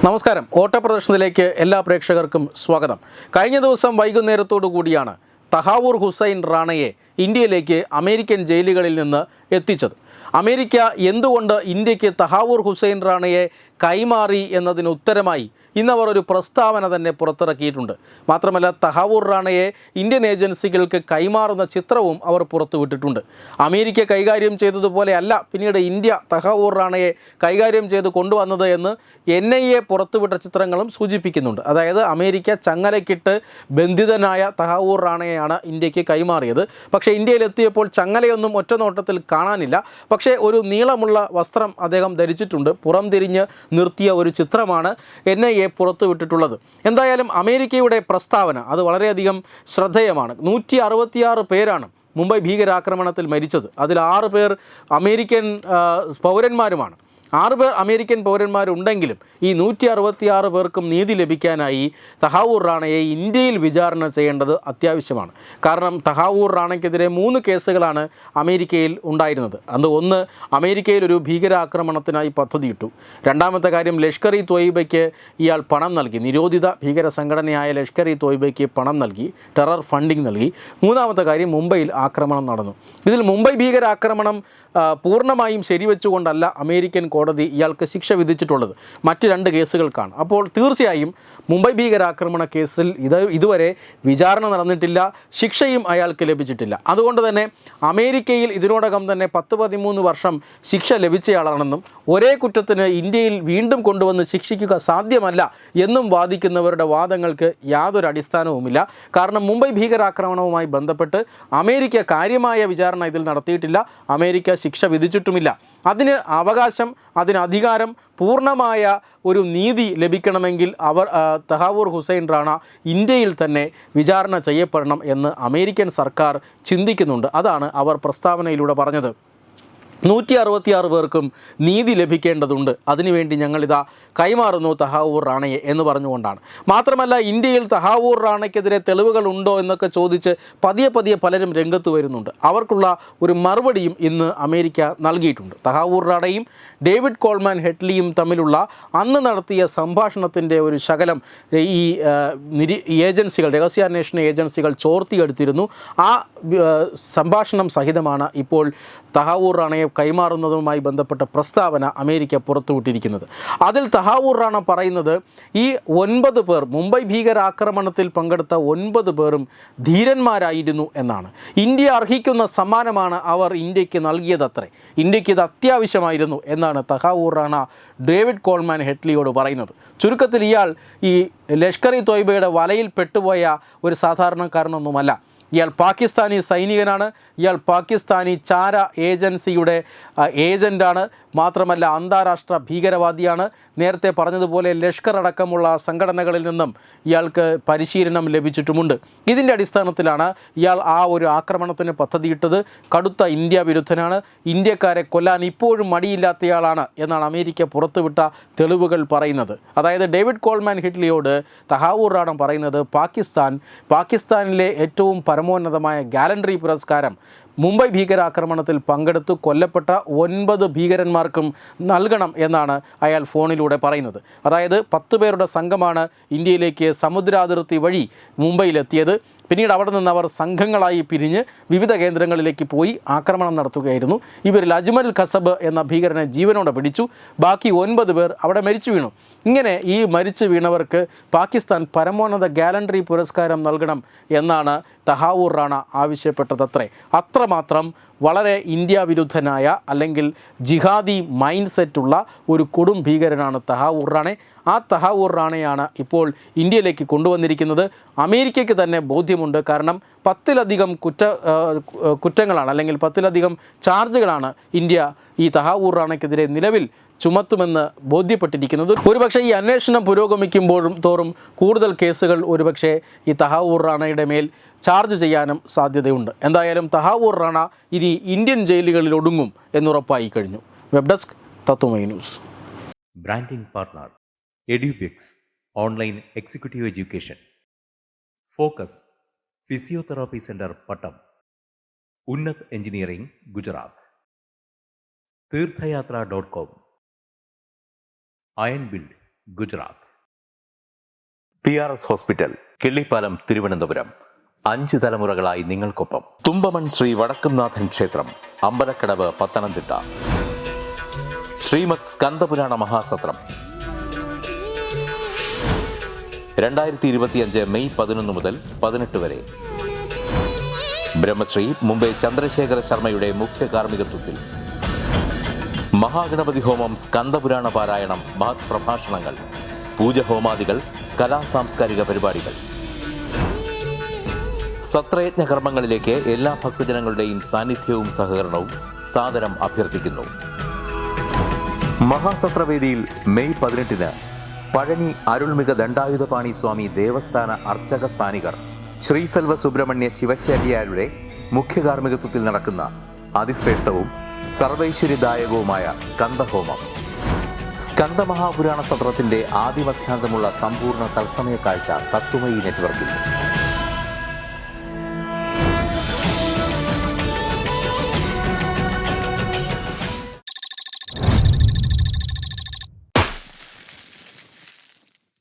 നമസ്കാരം. ഓട്ടപ്രദർശനത്തിലേക്ക് എല്ലാ പ്രേക്ഷകർക്കും സ്വാഗതം. കഴിഞ്ഞ ദിവസം വൈകുന്നേരത്തോടു കൂടിയാണ് തഹാവൂർ ഹുസൈൻ റാണയെ ഇന്ത്യയിലേക്ക് അമേരിക്കൻ ജയിലുകളിൽ നിന്ന് എത്തിച്ചത്. അമേരിക്ക എന്തുകൊണ്ട് ഇന്ത്യക്ക് തഹാവൂർ ഹുസൈൻ റാണയെ കൈമാറി എന്നതിന് ഉത്തരമായി ഇന്നവർ ഒരു പ്രസ്താവന തന്നെ പുറത്തിറക്കിയിട്ടുണ്ട്. മാത്രമല്ല, തഹാവൂർ റാണയെ ഇന്ത്യൻ ഏജൻസികൾക്ക് കൈമാറുന്ന ചിത്രവും അവർ പുറത്തുവിട്ടിട്ടുണ്ട്. അമേരിക്ക കൈകാര്യം ചെയ്തതുപോലെ അല്ല പിന്നീട് ഇന്ത്യ തഹാവൂർ റാണയെ കൈകാര്യം ചെയ്ത് കൊണ്ടുവന്നത് എന്ന് NIA പുറത്തുവിട്ട ചിത്രങ്ങളും സൂചിപ്പിക്കുന്നുണ്ട്. അതായത് അമേരിക്ക ചങ്ങലക്കിട്ട് ബന്ധിതനായ തഹാവൂർ റാണയെയാണ് ഇന്ത്യക്ക് കൈമാറിയത്. പക്ഷേ ഇന്ത്യയിലെത്തിയപ്പോൾ ചങ്ങലയൊന്നും ഒറ്റ നോട്ടത്തിൽ കാണാനില്ല. പക്ഷേ ഒരു നീളമുള്ള വസ്ത്രം അദ്ദേഹം ധരിച്ചിട്ടുണ്ട്. പുറം തിരിഞ്ഞ് നിർത്തിയ ഒരു ചിത്രമാണ് NIA പുറത്തുവിട്ടിട്ടുള്ളത്. എന്തായാലും അമേരിക്കയുടെ പ്രസ്താവന അത് വളരെയധികം ശ്രദ്ധേയമാണ്. 166 പേരാണ് മുംബൈ ഭീകരാക്രമണത്തിൽ മരിച്ചത്. അതിൽ 6 പേർ അമേരിക്കൻ പൗരന്മാരുമാണ്. 6 പേർ അമേരിക്കൻ പൗരന്മാരുണ്ടെങ്കിലും ഈ 166 പേർക്കും നീതി ലഭിക്കാനായി തഹാവൂർ റാണയെ ഇന്ത്യയിൽ വിചാരണ ചെയ്യേണ്ടത് അത്യാവശ്യമാണ്. കാരണം തഹാവൂർ റാണയ്ക്കെതിരെ 3 കേസുകളാണ് അമേരിക്കയിൽ ഉണ്ടായിരുന്നത്. ഒന്ന്, അമേരിക്കയിൽ ഒരു ഭീകരാക്രമണത്തിനായി പദ്ധതിയിട്ടു. രണ്ടാമത്തെ കാര്യം, ലഷ്കർ ഇ തോയ്ബയ്ക്ക് ഇയാൾ പണം നൽകി. നിരോധിത ഭീകര സംഘടനയായ ലഷ്കർ ഇ തോയ്ബയ്ക്ക് പണം നൽകി, ടെറർ ഫണ്ടിങ് നൽകി. മൂന്നാമത്തെ കാര്യം, മുംബൈയിൽ ആക്രമണം നടന്നു. ഇതിൽ മുംബൈ ഭീകരാക്രമണം പൂർണ്ണമായും ശരിവെച്ചുകൊണ്ടല്ല അമേരിക്കൻ കോടതി ഇയാൾക്ക് ശിക്ഷ വിധിച്ചിട്ടുള്ളത്. മറ്റ് 2 കേസുകൾക്കാണ്. അപ്പോൾ തീർച്ചയായും മുംബൈ ഭീകരാക്രമണ കേസിൽ ഇതുവരെ വിചാരണ നടന്നിട്ടില്ല, ശിക്ഷയും അയാൾക്ക് ലഭിച്ചിട്ടില്ല. അതുകൊണ്ട് തന്നെ അമേരിക്കയിൽ ഇതിനോടകം തന്നെ 10-13 വർഷം ശിക്ഷ ലഭിച്ചയാളാണെന്നും ഒരേ കുറ്റത്തിന് ഇന്ത്യയിൽ വീണ്ടും കൊണ്ടുവന്ന് ശിക്ഷിക്കുക സാധ്യമല്ല എന്നും വാദിക്കുന്നവരുടെ വാദങ്ങൾക്ക് യാതൊരു അടിസ്ഥാനവുമില്ല. കാരണം മുംബൈ ഭീകരാക്രമണവുമായി ബന്ധപ്പെട്ട് അമേരിക്ക കാര്യമായ വിചാരണ ഇതിൽ നടത്തിയിട്ടില്ല, അമേരിക്ക ശിക്ഷ വിധിച്ചിട്ടുമില്ല. അതിന് അവകാശം, അതിന് അധികാരം, പൂർണ്ണമായ ഒരു നീതി ലഭിക്കണമെങ്കിൽ തഹാവൂർ ഹുസൈൻ റാണ ഇന്ത്യയിൽ തന്നെ വിചാരണ ചെയ്യപ്പെടണം എന്ന് അമേരിക്കൻ സർക്കാർ ചിന്തിക്കുന്നുണ്ട്. അതാണ് അവർ പ്രസ്താവനയിലൂടെ പറഞ്ഞത്. 166 പേർക്കും നീതി ലഭിക്കേണ്ടതുണ്ട്, അതിനുവേണ്ടി ഞങ്ങളിതാ കൈമാറുന്നു തഹാവൂർ റാണയെ എന്ന് പറഞ്ഞുകൊണ്ടാണ്. മാത്രമല്ല, ഇന്ത്യയിൽ തഹാവൂർ റാണയ്ക്കെതിരെ തെളിവുകൾ ഉണ്ടോ എന്നൊക്കെ ചോദിച്ച് പതിയെ പലരും രംഗത്ത് വരുന്നുണ്ട്. അവർക്കുള്ള ഒരു മറുപടിയും ഇന്ന് അമേരിക്ക നൽകിയിട്ടുണ്ട്. തഹാവൂർ റാണയും ഡേവിഡ് കോൾമാൻ ഹെഡ്ലിയും തമ്മിലുള്ള അന്ന് നടത്തിയ സംഭാഷണത്തിൻ്റെ ഒരു ശകലം ഈ ഏജൻസികൾ, രഹസ്യാന്വേഷണ ഏജൻസികൾ ചോർത്തിയെടുത്തിരുന്നു. ആ സംഭാഷണം സഹിതമാണ് ഇപ്പോൾ തഹാവൂർ റാണയെ കൈമാറുന്നതുമായി ബന്ധപ്പെട്ട പ്രസ്താവന അമേരിക്ക പുറത്തുവിട്ടിരിക്കുന്നത്. അതിൽ തഹാവൂർ റാണ പറയുന്നത് ഈ 9 പേർ, മുംബൈ ഭീകരാക്രമണത്തിൽ പങ്കെടുത്ത 9 പേരും ധീരന്മാരായിരുന്നു എന്നാണ്. ഇന്ത്യ അർഹിക്കുന്ന സമ്മാനമാണ് അവർ ഇന്ത്യക്ക് നൽകിയതത്രേ. ഇന്ത്യക്ക് ഇത് അത്യാവശ്യമായിരുന്നു എന്നാണ് തഹാവൂർ റാണ ഡേവിഡ് കോൾമാൻ ഹെഡ്ലിയോട് പറയുന്നത്. ചുരുക്കത്തിൽ ഇയാൾ ഈ ലഷ്കർ ഇ തോയ്ബയുടെ വലയിൽ പെട്ടുപോയ ഒരു സാധാരണക്കാരനൊന്നുമല്ല. ഇയാൾ പാകിസ്ഥാനി സൈനികനാണ്. ഇയാൾ പാകിസ്ഥാനി ചാര ഏജൻസിയുടെ ഏജൻ്റാണ്. മാത്രമല്ല അന്താരാഷ്ട്ര ഭീകരവാദിയാണ്. നേരത്തെ പറഞ്ഞതുപോലെ ലഷ്കർ അടക്കമുള്ള സംഘടനകളിൽ നിന്നും ഇയാൾക്ക് പരിശീലനം ലഭിച്ചിട്ടുമുണ്ട്. ഇതിൻ്റെ അടിസ്ഥാനത്തിലാണ് ഇയാൾ ആ ഒരു ആക്രമണത്തിന് പദ്ധതിയിട്ടത്. കടുത്ത ഇന്ത്യ വിരുദ്ധനാണ്, ഇന്ത്യക്കാരെ കൊല്ലാൻ ഇപ്പോഴും മടിയില്ലാത്തയാളാണ് എന്നാണ് അമേരിക്ക പുറത്തുവിട്ട തെളിവുകൾ പറയുന്നത്. അതായത് ഡേവിഡ് കോൾമാൻ ഹെഡ്ലിയോട് തഹാവൂർ റാണ പറയുന്നത് പാകിസ്ഥാനിലെ ഏറ്റവും പരമോന്നതമായ ഗാലൻട്രി പുരസ്കാരം മുംബൈ ഭീകരാക്രമണത്തിൽ പങ്കെടുത്ത് കൊല്ലപ്പെട്ട 9 ഭീകരന്മാർക്കും നൽകണം എന്നാണ് അയാൾ ഫോണിലൂടെ പറയുന്നത്. അതായത് 10 പേരുടെ സംഘമാണ് ഇന്ത്യയിലേക്ക് സമുദ്രാതിർത്തി വഴി മുംബൈയിലെത്തിയത്. പിന്നീട് അവിടെ നിന്ന് അവർ സംഘങ്ങളായി പിരിഞ്ഞ് വിവിധ കേന്ദ്രങ്ങളിലേക്ക് പോയി ആക്രമണം നടത്തുകയായിരുന്നു. ഇവരിൽ അജ്മൽ ഖസബ് എന്ന ഭീകരനെ ജീവനോടെ പിടിച്ചു. ബാക്കി 9 പേർ അവിടെ മരിച്ചു വീണു. ഇങ്ങനെ ഈ മരിച്ചു വീണവർക്ക് പാകിസ്ഥാൻ പരമോന്നത ഗാലൻട്രി പുരസ്കാരം നൽകണം എന്നാണ് തഹാവൂർ റാണ ആവശ്യപ്പെട്ടതത്രേ. അത്രമാത്രം വളരെ ഇന്ത്യ വിരുദ്ധനായ അല്ലെങ്കിൽ ജിഹാദി മൈൻഡ് സെറ്റുള്ള ഒരു കൊടും ഭീകരനാണ് തഹാവൂർ റാണ. ആ തഹാവൂർ റാണയാണ് ഇപ്പോൾ ഇന്ത്യയിലേക്ക് കൊണ്ടുവന്നിരിക്കുന്നത്. അമേരിക്കയ്ക്ക് തന്നെ ബോധ്യമുണ്ട്. കാരണം 10-ലധികം കുറ്റങ്ങളാണ് അല്ലെങ്കിൽ 10-ലധികം ചാർജുകളാണ് ഇന്ത്യ ഈ തഹാവൂർ റാണയ്ക്കെതിരെ നിലവിൽ ചുമത്തുമെന്ന് ബോധ്യപ്പെട്ടിരിക്കുന്നത്. ഒരുപക്ഷെ ഈ അന്വേഷണം പുരോഗമിക്കുമ്പോഴും തോറും കൂടുതൽ കേസുകൾ ഒരുപക്ഷെ ഈ തഹാവൂർ റാണയുടെ മേൽ ചാർജ് ചെയ്യാനും സാധ്യതയുണ്ട്. എന്തായാലും തഹാവൂർ റാണ ഇനി ഇന്ത്യൻ ജയിലുകളിൽ ഒടുങ്ങും എന്നുറപ്പായി കഴിഞ്ഞു. Web desk Tatwamayi news. Branding partner Edubix online executive education, focus physiotherapy centre Pattom, Unnat engineering Gujarat, തീർത്ഥയാത്ര.com, iron build Gujarat. PRS hospital, Killipalam, Thiruvananthapuram. 5 തലമുറകളായി നിങ്ങൾക്കൊപ്പം. തുമ്പമൺ ശ്രീ വടക്കുംനാഥൻ ക്ഷേത്രം, അമ്പലക്കടവ്, പത്തനംതിട്ട. ശ്രീമദ് സ്കന്ദപുരാണ മഹാസത്രം 2025 മെയ് 11 മുതൽ 18 വരെ. ബ്രഹ്മശ്രീ മുംബൈ ചന്ദ്രശേഖര ശർമ്മയുടെ മുഖ്യ കാർമ്മികത്വത്തിൽ മഹാഗണപതി ഹോമം, സ്കന്ദപുരാണ പാരായണം, മഹത് പ്രഭാഷണങ്ങൾ, പൂജഹോമാദികൾ, കലാസാംസ്കാരിക പരിപാടികൾ. സത്രയജ്ഞ കർമ്മങ്ങളിലേക്ക് എല്ലാ ഭക്തജനങ്ങളുടെയും സാന്നിധ്യവും സഹകരണവും സാദരം അഭ്യർത്ഥിക്കുന്നു. മഹാസത്രവേദിയിൽ മെയ് 18 പഴനി അരുൾമിക ദണ്ഡായുധപാണി സ്വാമി ദേവസ്ഥാന അർച്ചക സ്ഥാനികർ ശ്രീസെൽവ സുബ്രഹ്മണ്യ ശിവശാരിയാരുടെ മുഖ്യ കാർമ്മികത്വത്തിൽ നടക്കുന്ന അതിശ്രേഷ്ഠവും സർവൈശ്വര്യദായകവുമായ സ്കന്ദഹോമം. സ്കന്ദമഹാപുരാണ സത്രത്തിന്റെ ആദിമധ്യാന്തമുള്ള സമ്പൂർണ്ണ തത്സമയ കാഴ്ച തത്വമയി നെറ്റ്വർക്കിൽ.